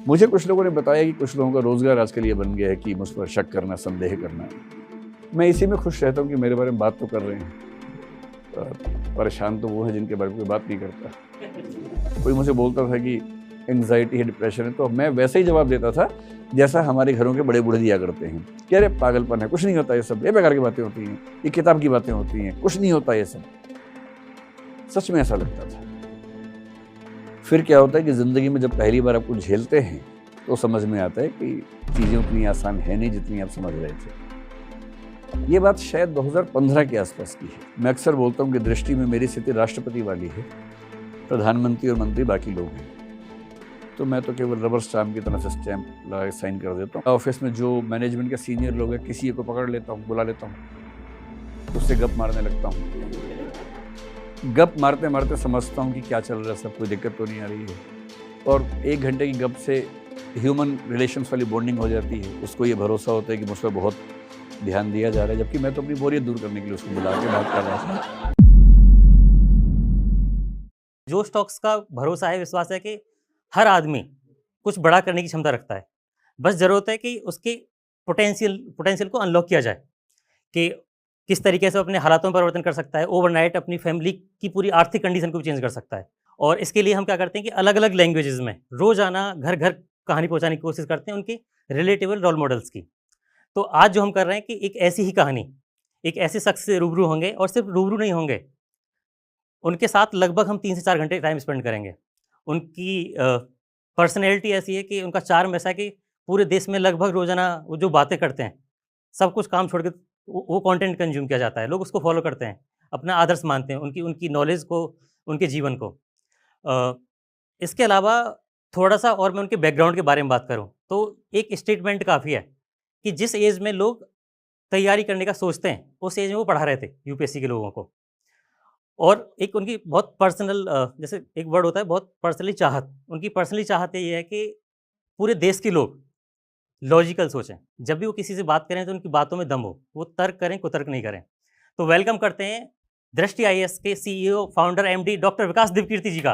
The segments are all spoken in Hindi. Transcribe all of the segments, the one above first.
मुझे कुछ लोगों ने बताया कि कुछ लोगों का रोज़गार आजकल ये बन गया है कि मुझ पर शक करना, संदेह करना। मैं इसी में खुश रहता हूँ कि मेरे बारे में बात तो कर रहे हैं। परेशान तो वो हैं जिनके बारे में कोई बात नहीं करता। कोई मुझे बोलता था कि एंग्ज़ायटी है, डिप्रेशन है, तो मैं वैसे ही जवाब देता था जैसा हमारे घरों के बड़े बूढ़े दिया करते हैं कि अरे पागलपन है, कुछ नहीं होता, ये सब ये बेकार की बातें होती हैं, ये किताब की बातें होती हैं, कुछ नहीं होता ये सब। सच में ऐसा लगता था। फिर क्या होता है कि ज़िंदगी में जब पहली बार आपको झेलते हैं तो समझ में आता है कि चीज़ें उतनी आसान है नहीं जितनी आप समझ रहे थे। ये बात शायद 2015 के आसपास की है। मैं अक्सर बोलता हूँ कि दृष्टि में मेरी स्थिति राष्ट्रपति वाली है, प्रधानमंत्री और मंत्री बाकी लोग हैं। तो मैं तो केवल रबर स्टाम्प की तरह से स्टैंप लगा के साइन कर देता हूँ। ऑफिस में जो मैनेजमेंट के सीनियर लोग हैं, किसी को पकड़ लेता हूँ, बुला लेता हूँ, उससे गप मारने लगता हूँ। गप मारते मारते समझता हूँ कि क्या चल रहा है, सब कोई दिक्कत तो नहीं आ रही है। और 1 घंटे की गप से ह्यूमन रिलेशंस वाली बॉन्डिंग हो जाती है। उसको ये भरोसा होता है कि मुझ पर बहुत ध्यान दिया जा रहा है, जबकि मैं तो अपनी बोरियत दूर करने के लिए उसको बुला के बात कर रहा था। जोश टॉक्स का भरोसा है, विश्वास है कि हर आदमी कुछ बड़ा करने की क्षमता रखता है। बस ज़रूरत है कि उसके पोटेंशियल को अनलॉक किया जाए कि किस तरीके से अपने हालातों में परिवर्तन कर सकता है, ओवरनाइट अपनी फैमिली की पूरी आर्थिक कंडीशन को भी चेंज कर सकता है। और इसके लिए हम क्या करते हैं कि अलग-अलग लैंग्वेजेज़ में रोज़ाना घर-घर कहानी पहुँचाने की कोशिश करते हैं उनकी रिलेटेबल रोल मॉडल्स की। तो आज जो हम कर रहे हैं कि एक ऐसी ही कहानी, एक ऐसे शख्स से रूबरू होंगे और सिर्फ रूबरू नहीं होंगे, उनके साथ लगभग हम 3 से 4 घंटे टाइम स्पेंड करेंगे। उनकी पर्सनैलिटी ऐसी है कि उनका चार्म ऐसा है कि पूरे देश में लगभग रोज़ाना वो जो बातें करते हैं, सब कुछ काम छोड़ के वो कंटेंट कंज़्यूम किया जाता है। लोग उसको फ़ॉलो करते हैं, अपना आदर्श मानते हैं, उनकी उनकी नॉलेज को, उनके जीवन को। अ, इसके अलावा थोड़ा-सा और मैं उनके बैकग्राउंड के बारे में बात करूँ, तो एक स्टेटमेंट काफ़ी है कि जिस एज में लोग तैयारी करने का सोचते हैं, उस एज में वो पढ़ा रहे थे यूपीएससी के लोगों को। और एक उनकी बहुत पर्सनल जैसे एक वर्ड होता है बहुत पर्सनली चाहत, उनकी पर्सनली चाहत ये है कि पूरे देश के लोग लॉजिकल सोचें। जब भी वो किसी से बात करें तो उनकी बातों में दम हो, वो तर्क करें, कुतर्क नहीं करें। तो वेलकम करते हैं दृष्टि आईएएस के सीईओ, फाउंडर, एमडी डॉक्टर विकास दिव्यकीर्ति जी का।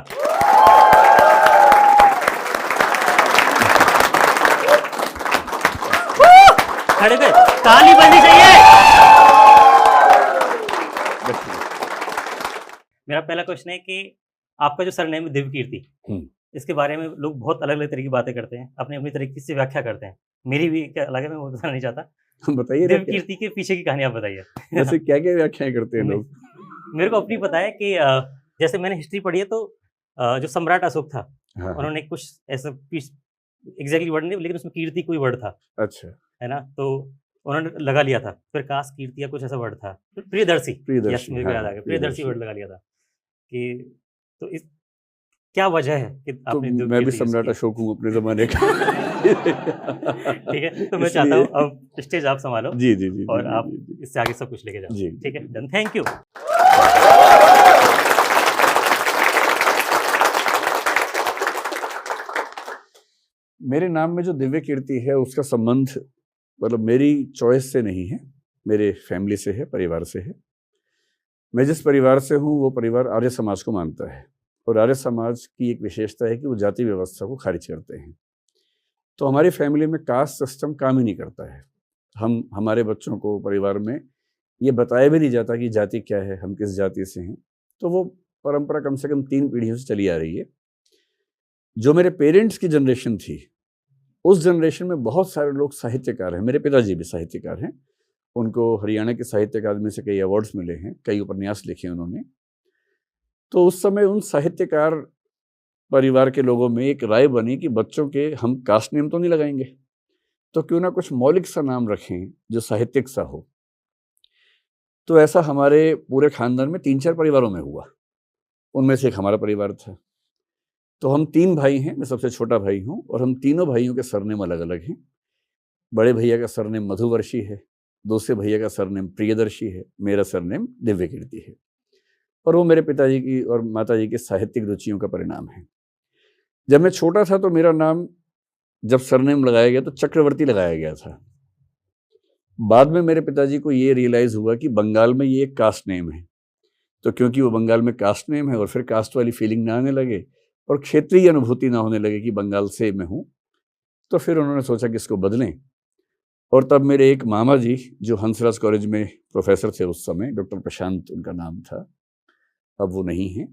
खड़े पे ताली बजनी चाहिए। मेरा पहला क्वेश्चन है कि आपका जो सरनेम है दिव्यकीर्ति, इसके बारे में लोग बहुत अलग-अलग तरह की बातें करते हैं, अपनी-अपनी तरीके से व्याख्या करते हैं। मेरी भी क्या अलग है, मैं वो बताना नहीं चाहता। बताइए दिव्यकीर्ति के पीछे की कहानी आप बताइए। वैसे क्या-क्या व्याख्याएँ करते हैं लोग? मेरे को अपनी पता है कि जैसे मैंने हिस्ट्री पढ़ी है तो जो सम्राट अशोक था, हाँ, उन्होंने कुछ ऐसा पीस एग्ज़ैक्टली वर्ड नहीं लेकिन उसमें कीर्ति कोई वर्ड था, अच्छा। है ना? तो उन्होंने लगा लिया था, प्रकाश कीर्ति या कुछ ऐसा वर्ड था। प्रियदर्शी, यस प्रियदर्शी, मेरे को याद आ हाँ, गया, प्रियदर्शी प्रियदर्शी। वर्ड लगा लिया था कि तो इस क्या वजह है कि तो आपने मैं भी दिव्यकीर्ति यूज़ सम्राट की? अशोक हूँ अपने ज़माने का। ठीक है, तो मैं चाहता इसलिए हूँ अब स्टेज आप सँभालो जी, जी, जी, जी, और जी, आप जी, जी। इससे आगे सब कुछ लेके जाओ। जी, ठीक है? जी, डन, थैंक यू। मेरे नाम में जो दिव्य कीर्ति है उसका संबंध मतलब मेरी चॉइस से नहीं है, मेरे फैमिली से है, परिवार से है। मैं जिस परिवार से हूँ वो परिवार आर्य समाज को मानता है और आर्य समाज की एक विशेषता है कि वो जाति व्यवस्था को खारिज करते हैं। तो हमारी फैमिली में कास्ट सिस्टम काम ही नहीं करता है। हम हमारे बच्चों को परिवार में ये बताया भी नहीं जाता कि जाति क्या है, हम किस जाति से हैं। तो वो परंपरा कम से कम 3 पीढ़ियों से चली आ रही है। जो मेरे पेरेंट्स की जनरेशन थी, उस जनरेशन में बहुत सारे लोग साहित्यकार हैं। मेरे पिताजी भी साहित्यकार हैं। उनको हरियाणा के साहित्य अकादमी से कई अवार्ड्स मिले हैं, कई उपन्यास लिखे उन्होंने। तो उस समय उन साहित्यकार परिवार के लोगों में एक राय बनी कि बच्चों के हम कास्ट नेम तो नहीं लगाएंगे, तो क्यों ना कुछ मौलिक सा नाम रखें जो साहित्यिक सा हो। तो ऐसा हमारे पूरे खानदान में 3-4 परिवारों में हुआ। उनमें से एक हमारा परिवार था। तो हम 3 भाई हैं, मैं सबसे छोटा भाई हूँ और हम तीनों भाइयों के सरनेम अलग-अलग हैं। बड़े भैया का सरनेम मधुवर्षी है, दूसरे भैया का सरनेम प्रियदर्शी है, मेरा सरनेम दिव्यकीर्ति है। और वो मेरे पिताजी की और माताजी की साहित्यिक रुचियों का परिणाम है। जब मैं छोटा था तो मेरा नाम जब सरनेम लगाया गया तो चक्रवर्ती लगाया गया था। बाद में मेरे पिताजी को ये रियलाइज़ हुआ कि बंगाल में ये एक कास्ट नेम है। तो क्योंकि वो बंगाल में कास्ट नेम है और फिर कास्ट वाली फीलिंग ना आने लगे और क्षेत्रीय अनुभूति ना होने लगे कि बंगाल से मैं हूँ, तो फिर उन्होंने सोचा कि इसको बदलें, और तब मेरे एक मामा जी जो हंसराज कॉलेज में प्रोफेसर थे उस समय, डॉक्टर प्रशांत उनका नाम था, अब वो नहीं है,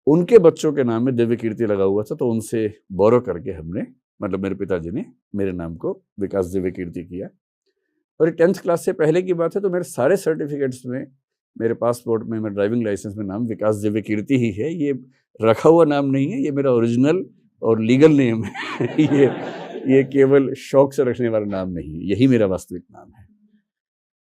उनके बच्चों के नाम में दिव्य कीर्ति लगा हुआ था, तो उनसे बोरो करके हमने, मतलब मेरे पिताजी ने मेरे नाम को विकास दिव्य कीर्ति किया। और 10th क्लास से पहले की बात है, तो मेरे सारे सर्टिफिकेट्स में, मेरे पासपोर्ट में, मेरे ड्राइविंग लाइसेंस में नाम विकास दिव्य कीर्ति ही है। ये रखा हुआ नाम नहीं है, ये मेरा ओरिजिनल और लीगल नेम है। ये केवल शौक से रखने वाला नाम नहीं है, यही मेरा वास्तविक नाम है,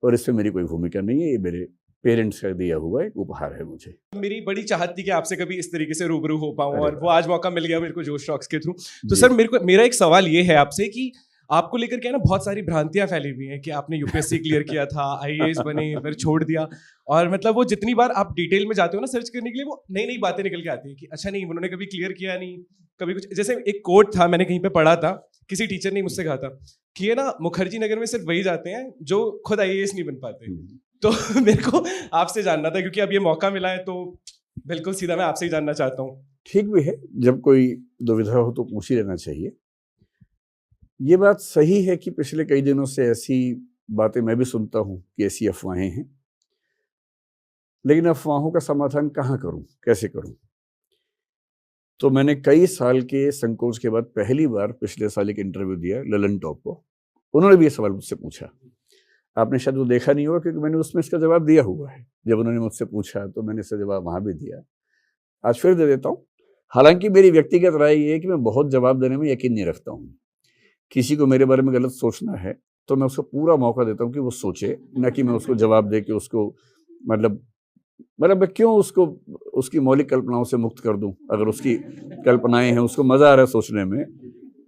और इसमें मेरी कोई भूमिका नहीं है। ये मेरे पेरेंट्स का दिया हुआ एक उपहार है मुझे। मेरी बड़ी चाहत थी कि आपसे कभी इस तरीके से रूबरू हो पाऊं, अरे और वो आज मौका मिल गया मेरे को जोश टॉक्स के थ्रू। तो जी। सर मेरा एक सवाल ये है आपसे कि आपको लेकर के ना बहुत सारी भ्रांतियां फैली हुई हैं कि आपने यूपीएससी क्लियर किया था, आईएएस बने, फिर छोड़ दिया, और मतलब वो जितनी बार आप डिटेल में जाते हो ना सर्च करने के लिए, वो नई नई बातें निकल के आती है कि अच्छा नहीं उन्होंने कभी क्लियर किया नहीं, कभी कुछ। जैसे एक कोट था, मैंने कहीं पे पढ़ा था, किसी टीचर ने मुझसे कहा था कि ये ना मुखर्जी नगर में सिर्फ वही जाते हैं जो खुद आईएएस नहीं बन पाते। तो मेरे को आपसे जानना था, क्योंकि अब ये मौका मिला है, तो बिल्कुल सीधा मैं आपसे ही जानना चाहता हूँ। ठीक भी है, जब कोई दुविधा हो तो पूछ ही लेना चाहिए। ये बात सही है कि पिछले कई दिनों से ऐसी बातें मैं भी सुनता हूँ कि ऐसी अफवाहें हैं, लेकिन अफवाहों का समाधान कहाँ करूँ, कैसे करूँ? तो मैंने कई साल के संकोच के बाद पहली बार पिछले साल एक इंटरव्यू दिया ललन टॉप को। उन्होंने भी ये सवाल मुझसे पूछा, आपने शायद वो देखा नहीं होगा क्योंकि मैंने उसमें इसका जवाब दिया हुआ है। जब उन्होंने मुझसे पूछा तो मैंने इसका जवाब वहाँ भी दिया, आज फिर दे देता हूँ। हालांकि मेरी व्यक्तिगत राय ये है कि मैं बहुत जवाब देने में यकीन नहीं रखता हूँ। किसी को मेरे बारे में गलत सोचना है तो मैं उसको पूरा मौका देता हूँ कि वो सोचे, न कि मैं उसको जवाब दे के उसको मतलब मैं क्यों उसको उसकी मौलिक कल्पनाओं से मुक्त कर दूं। अगर उसकी कल्पनाएं हैं, उसको मजा आ रहा है सोचने में,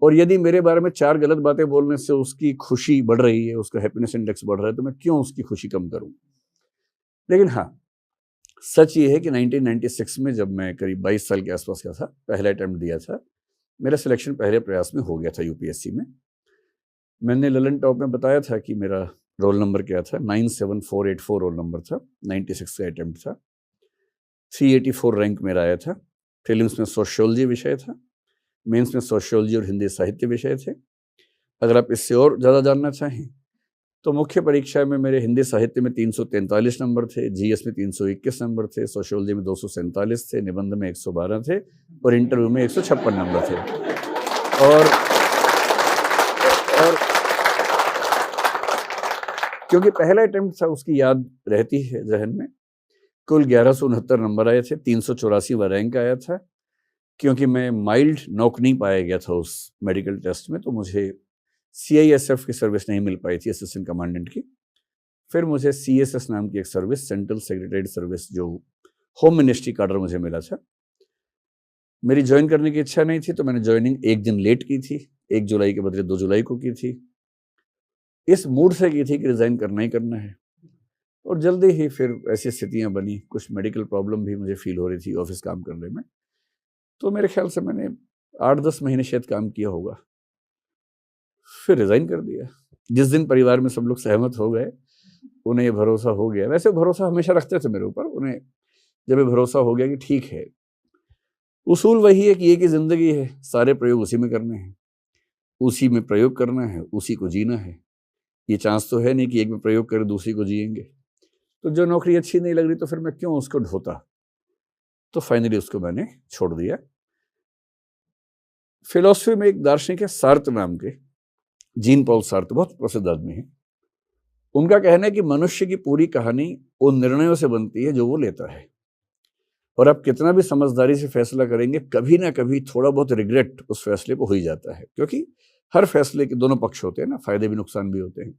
और यदि मेरे बारे में 4 गलत बातें बोलने से उसकी खुशी बढ़ रही है, उसका हैप्पीनेस इंडेक्स बढ़ रहा है, तो मैं क्यों उसकी खुशी कम करूं। लेकिन हाँ, सच ये है कि 1996 में जब मैं करीब 22 साल के आसपास का था, पहला अटेम्प्ट दिया था, मेरा सिलेक्शन पहले प्रयास में हो गया था यूपीएससी में। मैंने ललन टॉप में बताया था कि मेरा रोल नंबर क्या था, 97484 रोल नंबर था, 96 का अटेम्प्ट था, 384 रैंक मेरा आया था। प्रीलिम्स में सोशियोलॉजी विषय था, मेंस में सोशियोलॉजी और हिंदी साहित्य विषय थे। अगर आप इससे और ज़्यादा जानना चाहें तो मुख्य परीक्षा में मेरे हिंदी साहित्य में 343 नंबर थे, जीएस में 321 नंबर थे, सोशियोलॉजी में 247 थे, निबंध में 112 थे, और इंटरव्यू में 156 नंबर थे। और क्योंकि पहला अटेम्प्ट था उसकी याद रहती है जहन में। कुल 1169 नंबर आए थे, 384वां रैंक आया था। क्योंकि मैं माइल्ड नॉक नहीं पाया गया था उस मेडिकल टेस्ट में, तो मुझे CISF की सर्विस नहीं मिल पाई थी, असिस्टेंट कमांडेंट की। फिर मुझे CSS नाम की एक सर्विस, सेंट्रल सेक्रेटरीट सर्विस, जो होम मिनिस्ट्री काडर मुझे मिला था। मेरी ज्वाइन करने की इच्छा नहीं थी, तो मैंने ज्वाइनिंग एक दिन लेट की थी, 1 जुलाई के बदले 2 जुलाई को की थी। इस मूड से की थी कि रिजाइन करना ही करना है, और जल्दी ही फिर ऐसी स्थितियां बनी, कुछ मेडिकल प्रॉब्लम भी मुझे फील हो रही थी ऑफिस काम करने में, तो मेरे ख्याल से मैंने 8-10 महीने शायद काम किया होगा, फिर रिजाइन कर दिया। जिस दिन परिवार में सब लोग सहमत हो गए, उन्हें ये भरोसा हो गया, वैसे भरोसा हमेशा रखते थे मेरे ऊपर, उन्हें जब ये भरोसा हो गया कि ठीक है, उसूल वही है कि एक ही जिंदगी है, सारे प्रयोग उसी में करने हैं, उसी में प्रयोग करना है, उसी को जीना है। ये चांस तो है नहीं कि एक में प्रयोग कर दूसरी को जिएंगे। तो जो नौकरी अच्छी नहीं लग रही तो फिर मैं क्यों उसको ढोता, तो फाइनली उसको मैंने छोड़ दिया। फिलॉसफी में एक दार्शनिक है सार्त्र नाम के, जीन पॉल सार्त्र, बहुत प्रसिद्ध आदमी है। उनका कहना है कि मनुष्य की पूरी कहानी उन निर्णयों से बनती है जो वो लेता है, और आप कितना भी समझदारी से फैसला करेंगे, कभी ना कभी थोड़ा बहुत रिग्रेट उस फैसले को हो ही जाता है, क्योंकि हर फैसले के दोनों पक्ष होते हैं ना, फायदे भी नुकसान भी होते हैं।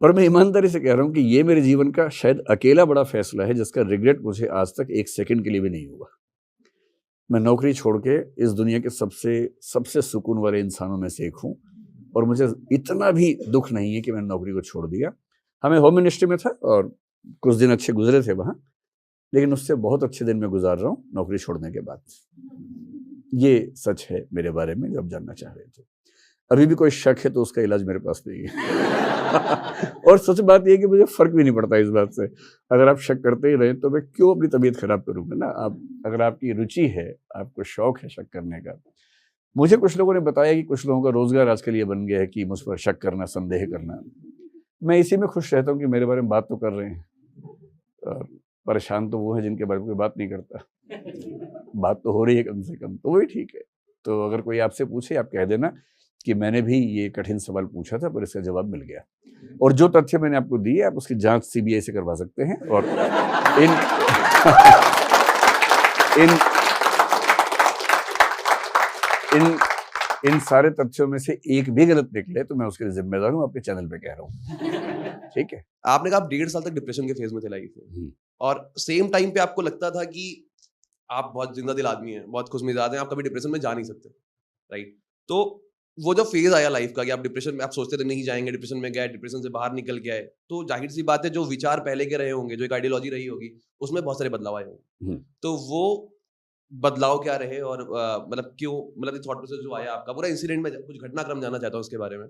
और मैं ईमानदारी से कह रहा हूं कि ये मेरे जीवन का शायद अकेला बड़ा फैसला है जिसका रिग्रेट मुझे आज तक 1 सेकंड के लिए भी नहीं हुआ। मैं नौकरी छोड़ के इस दुनिया के सबसे सुकून वाले इंसानों में से एक हूँ, और मुझे इतना भी दुख नहीं है कि मैंने नौकरी को छोड़ दिया। हमें होम मिनिस्ट्री में था और कुछ दिन अच्छे गुजरे थे वहाँ, लेकिन उससे बहुत अच्छे दिन मैं गुजार रहा हूँ नौकरी छोड़ने के बाद। ये सच है मेरे बारे में जो आप जानना चाह रहे थे। अभी भी कोई शक है तो उसका इलाज मेरे पास नहीं है। और सच बात यह है कि मुझे फर्क भी नहीं पड़ता इस बात से। अगर आप शक करते ही रहे तो मैं क्यों अपनी तबीयत खराब करूँगा ना। आप अगर आपकी रुचि है, आपको शौक है शक करने का, मुझे कुछ लोगों ने बताया कि कुछ लोगों का रोजगार आजकल ये बन गया है कि मुझ पर शक करना, संदेह करना। मैं इसी में खुश रहता हूँ कि मेरे बारे में बात तो कर रहे हैं, और परेशान तो वो है जिनके बारे में कोई बात नहीं करता। बात तो हो रही है कम से कम, तो वही ठीक है। तो अगर कोई आपसे पूछे, आप कह देना कि मैंने भी ये कठिन सवाल पूछा था पर इसका जवाब मिल गया, और जो तथ्य मैंने आपको दिए आप उसकी जांच सीबीआई से करवा सकते हैं। और इन सारे तथ्यों में से एक भी गलत निकले तो मैं उसके लिए जिम्मेदार हूँ, आपके चैनल पे कह रहा हूँ। ठीक है। आपने कहा आप 1.5 साल तक डिप्रेशन के फेज में थे लाइफ में, और सेम टाइम पे आपको लगता था कि आप बहुत जिंदा दिल आदमी हैं, बहुत खुशमिजाज हैं, आप कभी डिप्रेशन में जा नहीं सकते, राइट? तो वो जो फेज आया लाइफ का कि आप डिप्रेशन में, आप सोचते थे नहीं जाएंगे, डिप्रेशन में गए, डिप्रेशन से बाहर निकल के आए, तो जाहिर सी बात है जो विचार पहले के रहे होंगे, जो एक आइडियोलॉजी रही होगी, उसमें बहुत सारे बदलाव आए होंगे। तो वो बदलाव क्या रहे, और मतलब क्यों, मतलब थॉट प्रोसेस जो आया आपका, पूरा इंसिडेंट में कुछ घटनाक्रम जानना चाहता हूँ उसके बारे में।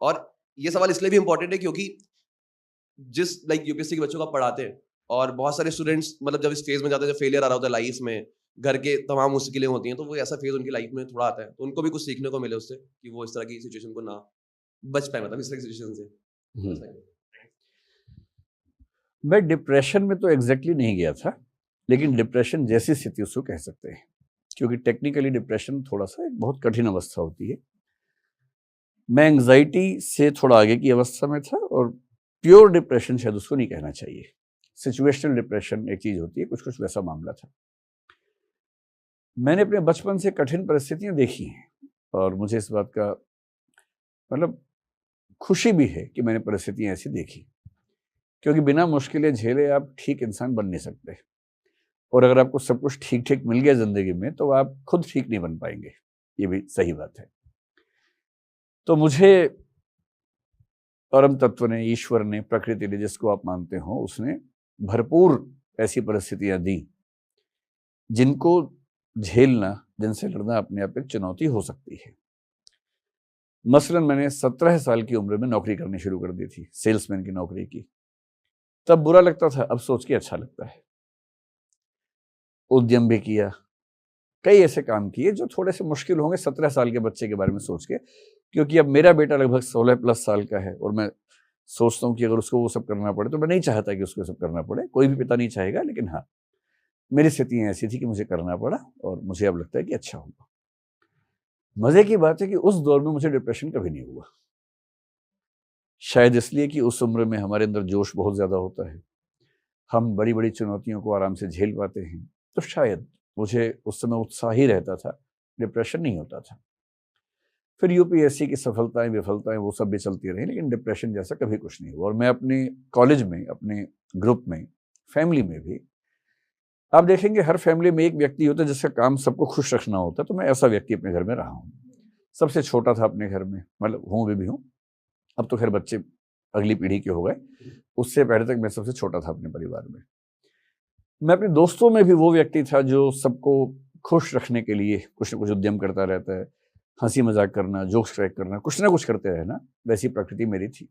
और ये सवाल इसलिए भी इंपॉर्टेंट है क्योंकि जिस यूपीएससी के बच्चों को पढ़ाते हैं, और बहुत सारे स्टूडेंट्स मतलब जब इस फेज में जाते हैं, जब फेलियर आ रहा होता है लाइफ में, घर के तमाम मुश्किलें होती हैं, तो वो ऐसा फेज उनकी लाइफ में थोड़ा आता है, तो उनको भी कुछ सीखने को मिले उससे कि वो इस तरह की सिचुएशन को ना बच पाए, मतलब इस तरह की सिचुएशन से। मैं डिप्रेशन में तो एग्जैक्टली नहीं गया था, लेकिन डिप्रेशन जैसी स्थिति उसको कह सकते हैं, क्योंकि टेक्निकली डिप्रेशन थोड़ा सा एक बहुत कठिन अवस्था होती है। मैं एंग्जाइटी से थोड़ा आगे की अवस्था में था, और प्योर डिप्रेशन शायद उसको नहीं कहना चाहिए। सिचुएशनल डिप्रेशन एक चीज होती है, कुछ कुछ वैसा मामला था। मैंने अपने बचपन से कठिन परिस्थितियां देखी हैं, और मुझे इस बात का मतलब खुशी भी है कि मैंने परिस्थितियां ऐसी देखी, क्योंकि बिना मुश्किलें झेले आप ठीक इंसान बन नहीं सकते, और अगर आपको सब कुछ ठीक ठीक मिल गया जिंदगी में तो आप खुद ठीक नहीं बन पाएंगे, ये भी सही बात है। तो मुझे परम तत्व ने, ईश्वर ने, प्रकृति ने, जिसको आप मानते हो, उसने भरपूर ऐसी परिस्थितियां दी जिनको झेलना, जिनसे लड़ना अपने आप एक चुनौती हो सकती है। मसलन मैंने 17 साल की उम्र में नौकरी करनी शुरू कर दी थी, सेल्समैन की नौकरी की। तब बुरा लगता था, अब सोच के अच्छा लगता है। उद्यम भी किया, कई ऐसे काम किए जो थोड़े से मुश्किल होंगे 17 साल के बच्चे के बारे में सोच के, क्योंकि अब मेरा बेटा लगभग 16+ साल का है, और मैं सोचता हूँ कि अगर उसको वो सब करना पड़े, तो मैं नहीं चाहता कि उसको सब करना पड़े, कोई भी पिता नहीं चाहेगा, लेकिन हाँ, मेरी स्थितियां ऐसी थी कि मुझे करना पड़ा, और मुझे अब लगता है कि अच्छा होगा। मजे की बात है कि उस दौर में मुझे डिप्रेशन कभी नहीं हुआ, शायद इसलिए कि उस उम्र में हमारे अंदर जोश बहुत ज्यादा होता है, हम बड़ी बड़ी चुनौतियों को आराम से झेल पाते हैं, तो शायद मुझे उस समय उत्साह ही रहता था, डिप्रेशन नहीं होता था। फिर यूपीएससी की सफलताएं विफलताएं वो सब भी चलती रही, लेकिन डिप्रेशन जैसा कभी कुछ नहीं हुआ। और मैं अपने कॉलेज में, अपने ग्रुप में, फैमिली में भी, आप देखेंगे हर फैमिली में एक व्यक्ति होता है जिसका काम सबको खुश रखना होता है, तो मैं ऐसा व्यक्ति अपने घर में रहा हूँ। सबसे छोटा था अपने घर में, मतलब हूँ भी हूँ, अब तो खैर बच्चे अगली पीढ़ी के हो गए, उससे पहले तक मैं सबसे छोटा था अपने परिवार में। मैं अपने दोस्तों में भी वो व्यक्ति था जो सबको खुश रखने के लिए कुछ न कुछ उद्यम करता रहता है, हंसी मजाक करना, जोक्स क्रैक करना, कुछ ना कुछ करते रहना, वैसी प्रकृति मेरी थी।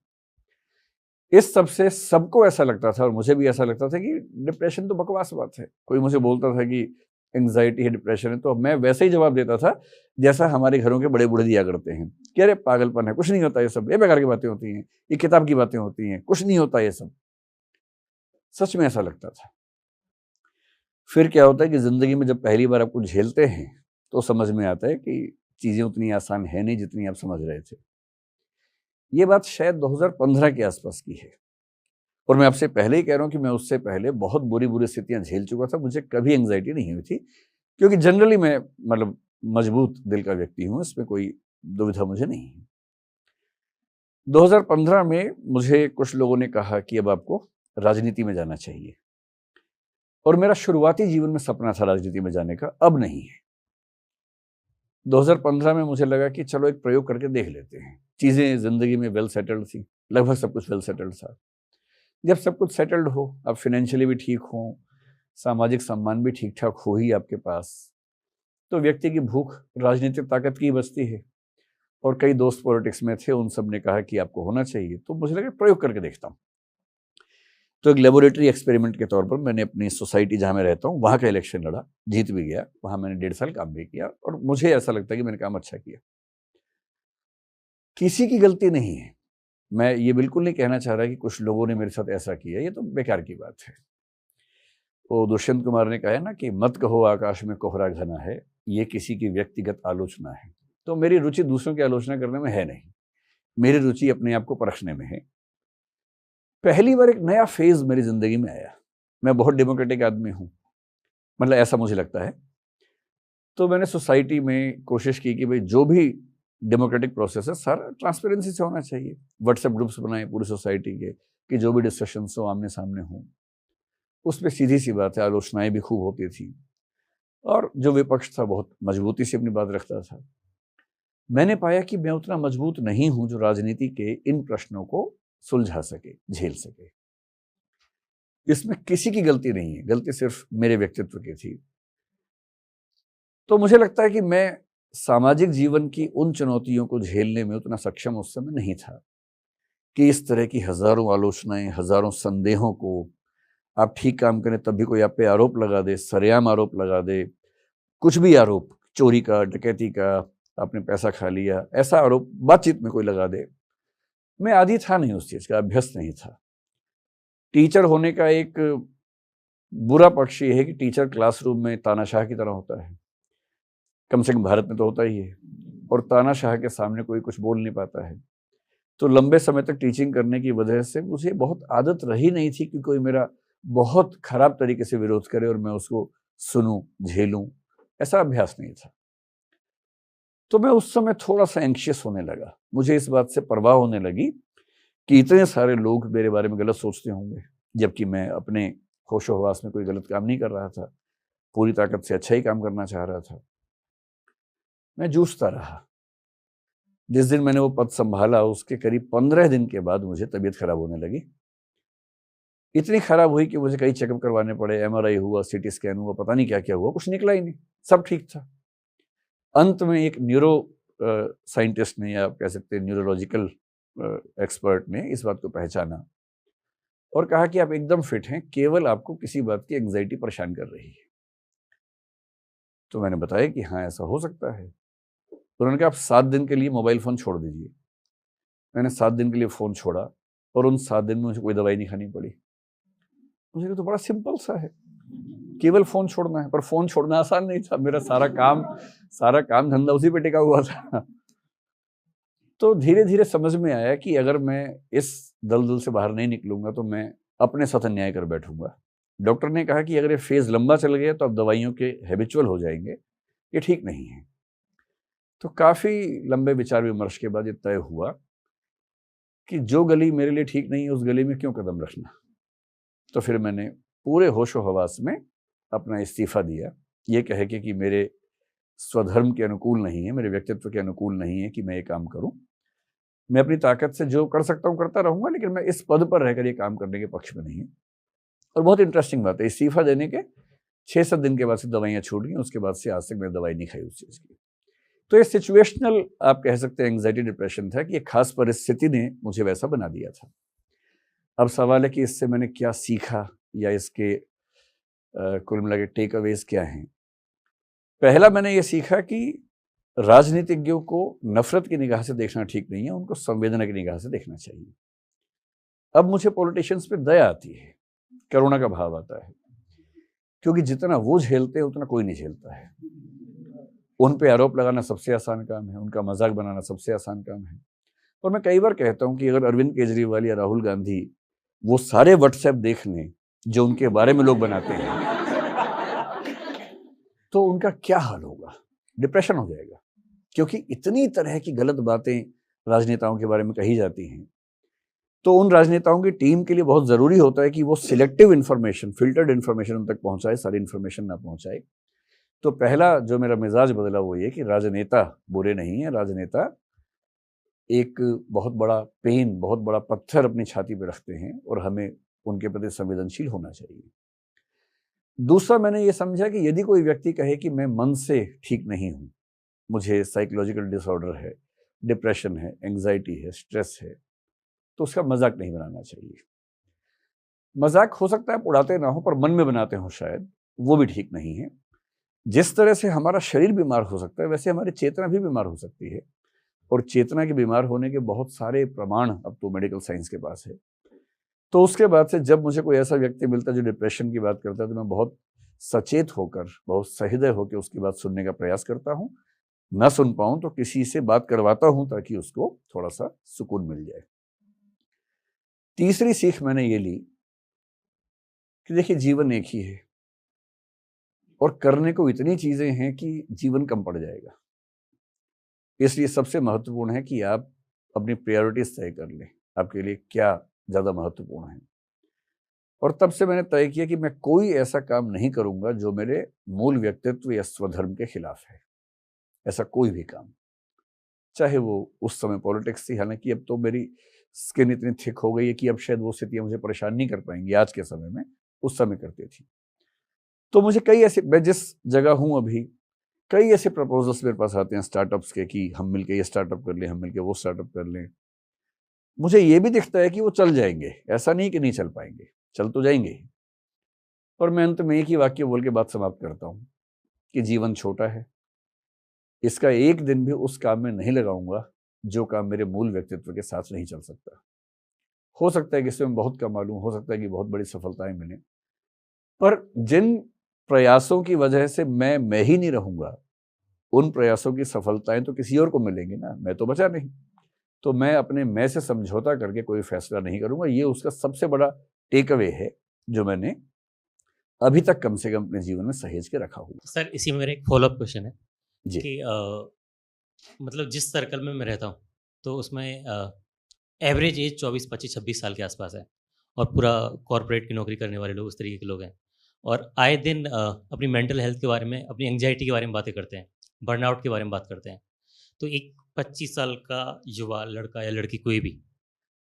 इस सब से सबको ऐसा लगता था, और मुझे भी ऐसा लगता था कि डिप्रेशन तो बकवास बात है। कोई मुझे बोलता था कि एंग्जाइटी है, डिप्रेशन है, तो मैं वैसे ही जवाब देता था जैसा हमारे घरों के बड़े बूढ़े दिया करते हैं कि अरे पागलपन है, कुछ नहीं होता, ये सब ये बेकार की बातें होती हैं, ये किताब की बातें होती हैं, कुछ नहीं होता ये सब। सच में ऐसा लगता था। फिर क्या होता है कि जिंदगी में जब पहली बार आपको झेलते हैं तो समझ में आता है कि चीजें उतनी आसान है नहीं जितनी आप समझ रहे थे। ये बात शायद 2015 के आसपास की है, और मैं आपसे पहले ही कह रहा हूं कि मैं उससे पहले बहुत बुरी बुरी स्थितियां झेल चुका था, मुझे कभी एंग्जाइटी नहीं हुई थी, क्योंकि जनरली मैं मतलब मजबूत दिल का व्यक्ति हूं, इसमें कोई दुविधा मुझे नहीं है। 2015 में मुझे कुछ लोगों ने कहा कि अब आपको राजनीति में जाना चाहिए, और मेरा शुरुआती जीवन में सपना था राजनीति में जाने का, अब नहीं है। 2015 में मुझे लगा कि चलो एक प्रयोग करके देख लेते हैं। चीजें जिंदगी में वेल सेटल्ड थी, लगभग सब कुछ वेल सेटल्ड था। जब सब कुछ सेटल्ड हो, आप फाइनेंशियली भी ठीक हो, सामाजिक सम्मान भी ठीक ठाक हो ही आपके पास, तो व्यक्ति की भूख राजनीतिक ताकत की बचती है। और कई दोस्त पॉलिटिक्स में थे, उन सब ने कहा कि आपको होना चाहिए, तो मुझे लगा प्रयोग करके देखता हूँ। तो एक लेबोरेटरी एक्सपेरिमेंट के तौर पर मैंने अपनी सोसाइटी जहाँ मैं रहता हूँ वहाँ का इलेक्शन लड़ा, जीत भी गया। वहाँ मैंने 1.5 साल काम भी किया और मुझे ऐसा लगता है कि मैंने काम अच्छा किया। किसी की गलती नहीं है। मैं ये बिल्कुल नहीं कहना चाह रहा कि कुछ लोगों ने मेरे साथ ऐसा किया, ये तो बेकार की बात है। वो दुष्यंत कुमार ने कहा है ना कि मत कहो आकाश में कोहरा घना है, ये किसी की व्यक्तिगत आलोचना है। तो मेरी रुचि दूसरों की आलोचना करने में है नहीं, मेरी रुचि अपने आप को परखने में है। पहली बार एक नया फेज मेरी जिंदगी में आया। मैं बहुत डेमोक्रेटिक आदमी हूँ, मतलब ऐसा मुझे लगता है। तो मैंने सोसाइटी में कोशिश की कि भाई जो भी डेमोक्रेटिक प्रोसेस है सारा ट्रांसपेरेंसी से होना चाहिए। व्हाट्सएप ग्रुप्स बनाए पूरी सोसाइटी के कि जो भी डिस्कशंस हो आमने सामने हों। उसमें सीधी सी बात है आलोचनाएं भी खूब होती थी और जो विपक्ष था बहुत मजबूती से अपनी बात रखता था। मैंने पाया कि मैं उतना मजबूत नहीं हूं जो राजनीति के इन प्रश्नों को सुलझा सके, झेल सके। इसमें किसी की गलती नहीं है, गलती सिर्फ मेरे व्यक्तित्व की थी। तो मुझे लगता है कि मैं सामाजिक जीवन की उन चुनौतियों को झेलने में उतना सक्षम उस समय नहीं था कि इस तरह की हजारों आलोचनाएं, हजारों संदेहों को, आप ठीक काम करें तब भी कोई आप पे आरोप लगा दे, सरेआम आरोप लगा दे, कुछ भी आरोप, चोरी का, डकैती का, आपने पैसा खा लिया, ऐसा आरोप बातचीत में कोई लगा दे। मैं आदी था नहीं उस चीज का, अभ्यस्त नहीं था। टीचर होने का एक बुरा पक्ष ये है कि टीचर क्लासरूम में तानाशाह की तरह होता है, कम से कम भारत में तो होता ही है, और तानाशाह के सामने कोई कुछ बोल नहीं पाता है। तो लंबे समय तक टीचिंग करने की वजह से मुझे बहुत आदत रही नहीं थी कि कोई मेरा बहुत खराब तरीके से विरोध करे और मैं उसको सुनूं, झेलूं, ऐसा अभ्यास नहीं था। तो मैं उस समय थोड़ा सा एंग्शियस होने लगा। मुझे इस बात से परवाह होने लगी कि इतने सारे लोग मेरे बारे में गलत सोचते होंगे, जबकि मैं अपने होशो हवास में कोई गलत काम नहीं कर रहा था, पूरी ताकत से अच्छा ही काम करना चाह रहा था। मैं जूझता रहा। जिस दिन मैंने वो पद संभाला उसके करीब 15 दिन के बाद मुझे तबीयत खराब होने लगी। इतनी खराब हुई कि मुझे कई चेकअप करवाने पड़े, MRI हुआ, CT स्कैन हुआ, पता नहीं क्या क्या हुआ, कुछ निकला ही नहीं, सब ठीक था। अंत में एक न्यूरो साइंटिस्ट ने, या आप कह सकते हैं न्यूरोलॉजिकल एक्सपर्ट ने इस बात को पहचाना और कहा कि आप एकदम फिट हैं, केवल आपको किसी बात की एंग्जाइटी परेशान कर रही है। तो मैंने बताया कि हाँ ऐसा हो सकता है। उन्होंने कहा आप 7 दिन के लिए मोबाइल फ़ोन छोड़ दीजिए। मैंने 7 दिन के लिए फ़ोन छोड़ा और उन 7 दिन में मुझे कोई दवाई नहीं खानी पड़ी। मुझे तो बड़ा सिंपल सा है, केवल फ़ोन छोड़ना है, पर फ़ोन छोड़ना आसान नहीं था। मेरा सारा काम धंधा उसी पे टिका हुआ था। तो धीरे धीरे समझ में आया कि अगर मैं इस दलदल से बाहर नहीं निकलूंगा तो मैं अपने साथ अन्याय कर बैठूंगा। डॉक्टर ने कहा कि अगर ये फेज लंबा चल गया तो आप दवाइयों के हैबिचुअल हो जाएंगे, ये ठीक नहीं है। तो काफ़ी लंबे विचार विमर्श के बाद ये तय हुआ कि जो गली मेरे लिए ठीक नहीं है उस गली में क्यों कदम रखना। तो फिर मैंने पूरे होशो हवास में अपना इस्तीफा दिया, ये कह के कि मेरे स्वधर्म के अनुकूल नहीं है, मेरे व्यक्तित्व के अनुकूल नहीं है कि मैं ये काम करूं। मैं अपनी ताकत से जो कर सकता हूं करता रहूंगा, लेकिन मैं इस पद पर रहकर ये काम करने के पक्ष में नहीं है। और बहुत इंटरेस्टिंग बात है, इस्तीफा देने के 6-7 दिन के बाद से दवाइयाँ छूट गई, उसके बाद से आज तक मैंने दवाई नहीं खाई उस चीज़ की। तो ये सिचुएशनल आप कह सकते हैं एंग्जाइटी डिप्रेशन था कि एक खास परिस्थिति ने मुझे वैसा बना दिया था। अब सवाल है कि इससे मैंने क्या सीखा या इसके कुल मिला के टेक अवेज क्या हैं। पहला मैंने ये सीखा कि राजनीतिज्ञों को नफरत की निगाह से देखना ठीक नहीं है, उनको संवेदना की निगाह से देखना चाहिए। अब मुझे पॉलिटिशियंस पे दया आती है, करुणा का भाव आता है, क्योंकि जितना वो झेलते हैं उतना कोई नहीं झेलता है। उन पे आरोप लगाना सबसे आसान काम है, उनका मजाक बनाना सबसे आसान काम है। और मैं कई बार कहता हूं कि अगर अरविंद केजरीवाल या राहुल गांधी वो सारे व्हाट्सएप देख लें जो उनके बारे में लोग बनाते हैं तो उनका क्या हाल होगा, डिप्रेशन हो जाएगा। क्योंकि इतनी तरह की गलत बातें राजनेताओं के बारे में कही जाती हैं, तो उन राजनेताओं की टीम के लिए बहुत ज़रूरी होता है कि वो सिलेक्टिव इन्फॉर्मेशन, फिल्टर्ड इन्फॉर्मेशन उन तक पहुंचाए, सारी इन्फॉर्मेशन ना पहुंचाए। तो पहला जो मेरा मिजाज बदला वो ये कि राजनेता बुरे नहीं है, राजनेता एक बहुत बड़ा पेन, बहुत बड़ा पत्थर अपनी छाती पे रखते हैं और हमें उनके प्रति संवेदनशील होना चाहिए। दूसरा मैंने ये समझा कि यदि कोई व्यक्ति कहे कि मैं मन से ठीक नहीं हूँ, मुझे साइकोलॉजिकल डिसऑर्डर है, डिप्रेशन है, एंग्जाइटी है, स्ट्रेस है, तो उसका मजाक नहीं बनाना चाहिए। मजाक हो सकता है आप उड़ाते ना हो पर मन में बनाते हो शायद, वो भी ठीक नहीं है। जिस तरह से हमारा शरीर बीमार हो सकता है वैसे हमारी चेतना भी बीमार हो सकती है, और चेतना के बीमार होने के बहुत सारे प्रमाण अब तो मेडिकल साइंस के पास है। तो उसके बाद से जब मुझे कोई ऐसा व्यक्ति मिलता है जो डिप्रेशन की बात करता है तो मैं बहुत सचेत होकर, बहुत सहृदय होकर उसकी बात सुनने का प्रयास करता हूँ। ना सुन पाऊं तो किसी से बात करवाता हूं ताकि उसको थोड़ा सा सुकून मिल जाए। तीसरी सीख मैंने ये ली कि देखिए जीवन एक ही है और करने को इतनी चीजें हैं कि जीवन कम पड़ जाएगा। इसलिए सबसे महत्वपूर्ण है कि आप अपनी प्रायोरिटीज तय कर लें, आपके लिए क्या ज्यादा महत्वपूर्ण है। और तब से मैंने तय किया कि मैं कोई ऐसा काम नहीं करूंगा जो मेरे मूल व्यक्तित्व या स्वधर्म के खिलाफ है। ऐसा कोई भी काम, चाहे वो उस समय पॉलिटिक्स थी, हालांकि अब तो मेरी स्किन इतनी थिक हो गई है कि अब शायद वो स्थितियां मुझे परेशान नहीं कर पाएंगी आज के समय में, उस समय करती थी। तो मुझे कई ऐसे, मैं जिस जगह हूं अभी, कई ऐसे प्रपोजल्स मेरे पास आते हैं स्टार्टअप्स के कि हम मिलकर ये स्टार्टअप कर लें, हम मिलकर वो स्टार्टअप कर लें। मुझे ये भी दिखता है कि वो चल जाएंगे, ऐसा नहीं कि नहीं चल पाएंगे, चल तो जाएंगे। और मैं अंत में एक ही वाक्य बोल के बात समाप्त करता हूं कि जीवन छोटा है, इसका एक दिन भी उस काम में नहीं लगाऊंगा जो काम मेरे मूल व्यक्तित्व के साथ नहीं चल सकता। हो सकता है कि इसमें बहुत कमा लूं, हो सकता है कि बहुत बड़ी सफलताएं मिलें, पर जिन प्रयासों की वजह से मैं ही नहीं रहूंगा, उन प्रयासों की सफलताएं तो किसी और को मिलेंगी ना, मैं तो बचा नहीं। तो मैं अपने मैं से समझौता करके कोई फैसला नहीं करूंगा। ये उसका सबसे बड़ा टेक अवे है जो मैंने अभी तक कम से कम अपने जीवन में सहेज के रखा हुआ। सर इसी में मेरा एक फॉलोअप क्वेश्चन है जी। कि मतलब जिस सर्कल में मैं रहता हूँ तो उसमें एवरेज एज 24, 25, 26 साल के आसपास है, और पूरा कॉर्पोरेट की नौकरी करने वाले लोग उस तरीके के लोग हैं, और आए दिन अपनी मेंटल हेल्थ के बारे में, अपनी एंग्जाइटी के बारे में बातें करते हैं, बर्नआउट के बारे में बात करते हैं। तो एक 25 साल का युवा लड़का या लड़की कोई भी,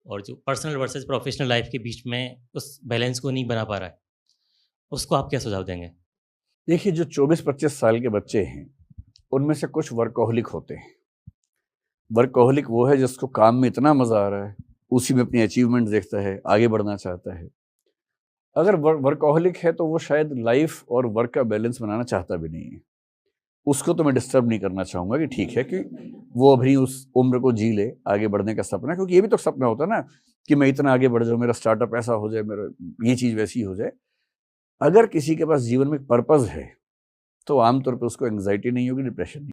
और जो पर्सनल वर्सेस प्रोफेशनल लाइफ के बीच में उस बैलेंस को नहीं बना पा रहा है, उसको आप क्या सुझाव देंगे? देखिए, जो 24-25 साल के बच्चे हैं उनमें से कुछ वर्कोहलिक होते हैं। वर्कोहलिक वो है जिसको काम में इतना मजा आ रहा है, उसी में अपनी अचीवमेंट देखता है, आगे बढ़ना चाहता है। अगर वर्कोहलिक है तो वो शायद लाइफ और वर्क का बैलेंस बनाना चाहता भी नहीं है। उसको तो मैं डिस्टर्ब नहीं करना चाहूंगा कि ठीक है कि वो अभी उस उम्र को जी ले, आगे बढ़ने का सपना, क्योंकि ये भी तो सपना होता है ना कि मैं इतना आगे बढ़ जाऊं, मेरा स्टार्टअप ऐसा हो जाए, मेरा ये चीज वैसी हो जाए। अगर किसी के पास जीवन में पर्पस है तो आमतौर पर उसको एंग्जाइटी नहीं होगी, डिप्रेशन नहीं।